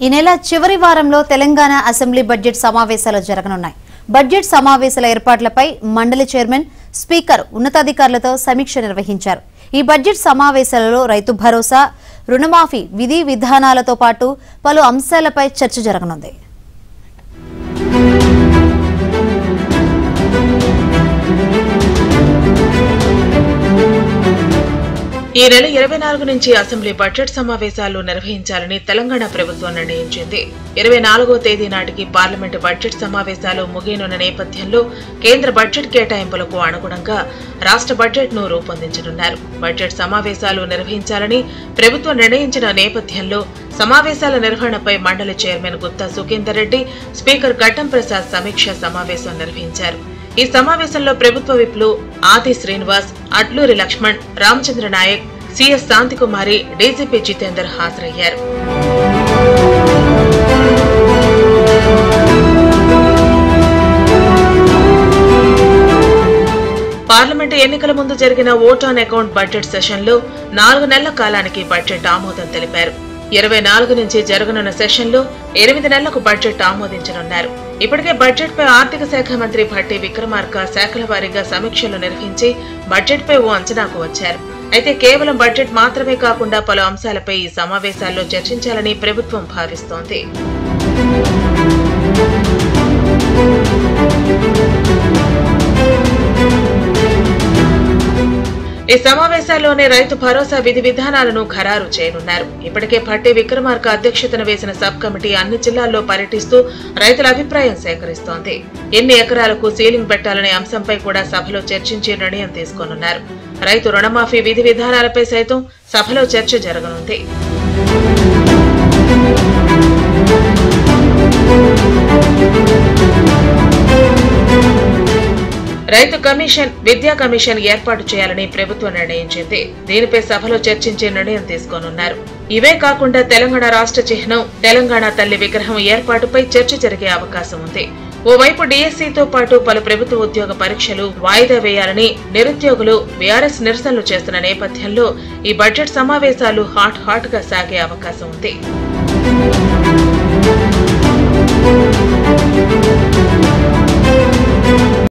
ఈ నెల చివరి వారంలో తెలంగాణ అసెంబ్లీ బడ్జెట్ సమావేశాలు జరగనున్నాయి. బడ్జెట్ సమావేశాల ఏర్పాట్లపై మండలి చైర్మన్, స్పీకర్ ఉన్నతాధికారులతో సమీక్ష నిర్వహించారు. ఈ బడ్జెట్ సమావేశాలలో రైతు భరోసా, రుణమాఫీ విధి విధానాలతో పాటు పలు అంశాలపై చర్చ జరగనుంది. ఈ నెల 24 నుంచి అసెంబ్లీ బడ్జెట్ సమావేశాలు నిర్వహించాలని తెలంగాణ ప్రభుత్వం నిర్ణయించింది. 24వ తేదీ నాటికి పార్లమెంటు బడ్జెట్ సమావేశాలు ముగియనున్న నేపథ్యంలో కేంద్ర బడ్జెట్ కేటాయింపులకు అనుగుణంగా రాష్ట్ర బడ్జెట్ ను రూపొందించనున్నారు. బడ్జెట్ సమావేశాలు నిర్వహించాలని ప్రభుత్వం నిర్ణయించిన నేపథ్యంలో సమావేశాల నిర్వహణపై మండలి చైర్మన్ గుత్తా సుఖేందర్ రెడ్డి, స్పీకర్ గడ్డం ప్రసాద్ సమీక్ష సమావేశం నిర్వహించారు. ఈ సమావేశంలో ప్రభుత్వ విప్లు ఆది శ్రీనివాస్, అడ్లూరి లక్ష్మణ్, రామచంద్ర నాయక్, సిఎస్ శాంతికుమారి, డీజీపీ జితేందర్ హాజరయ్యారు. పార్లమెంటు ఎన్నికల ముందు జరిగిన ఓట్ ఆన్ అకౌంట్ బడ్జెట్ సెషన్లో 4 నెలల కాలానికి బడ్జెట్ ఆమోదం తెలిపారు. 24 నుంచి జరగనున్న సెషన్లో 8 నెలలకు బడ్జెట్ ఆమోదించనున్నారు. ఇప్పటికే బడ్జెట్ పై ఆర్థిక శాఖ మంత్రి భట్టి విక్రమార్క శాఖల వారీగా సమీక్షలు నిర్వహించి బడ్జెట్ పై ఓ అంచనాకు వచ్చారు. అయితే కేవలం బడ్జెట్ మాత్రమే కాకుండా పలు అంశాలపై ఈ సమావేశాల్లో చర్చించాలని ప్రభుత్వం భావిస్తోంది. ఈ సమావేశాల్లోనే రైతు భరోసా విధి విధానాలను ఖరారు చేయనున్నారు. ఇప్పటికే భట్టి విక్రమార్క అధ్యక్షతన వేసిన సబ్ కమిటీ అన్ని జిల్లాల్లో పర్యటిస్తూ రైతుల అభిప్రాయం సేకరిస్తోంది. ఎన్ని ఎకరాలకు సీలింగ్ పెట్టాలనే అంశంపై కూడా సభలో చర్చించి నిర్ణయం తీసుకోనున్నారు. రైతు రుణమాఫీ విధి విధానాలపై సైతం సభలో చర్చ జరగనుంది. రైతు కమిషన్, విద్యా కమిషన్ ఏర్పాటు చేయాలని ప్రభుత్వం నిర్ణయించింది. దీనిపై సభలో చర్చించే నిర్ణయం తీసుకోనున్నారు. ఇవే కాకుండా తెలంగాణ రాష్ట్ర చిహ్నం, తెలంగాణ తల్లి విగ్రహం ఏర్పాటుపై చర్చ జరిగే అవకాశం ఉంది. ఓవైపు డిఎస్సితో పాటు పలు ప్రభుత్వ ఉద్యోగ పరీక్షలు వాయిదా వేయాలని నిరుద్యోగులు బీఆర్ఎస్ నిరసనలు చేస్తున్న నేపథ్యంలో ఈ బడ్జెట్ సమావేశాలు హాట్ గా సాగే అవకాశం ఉంది.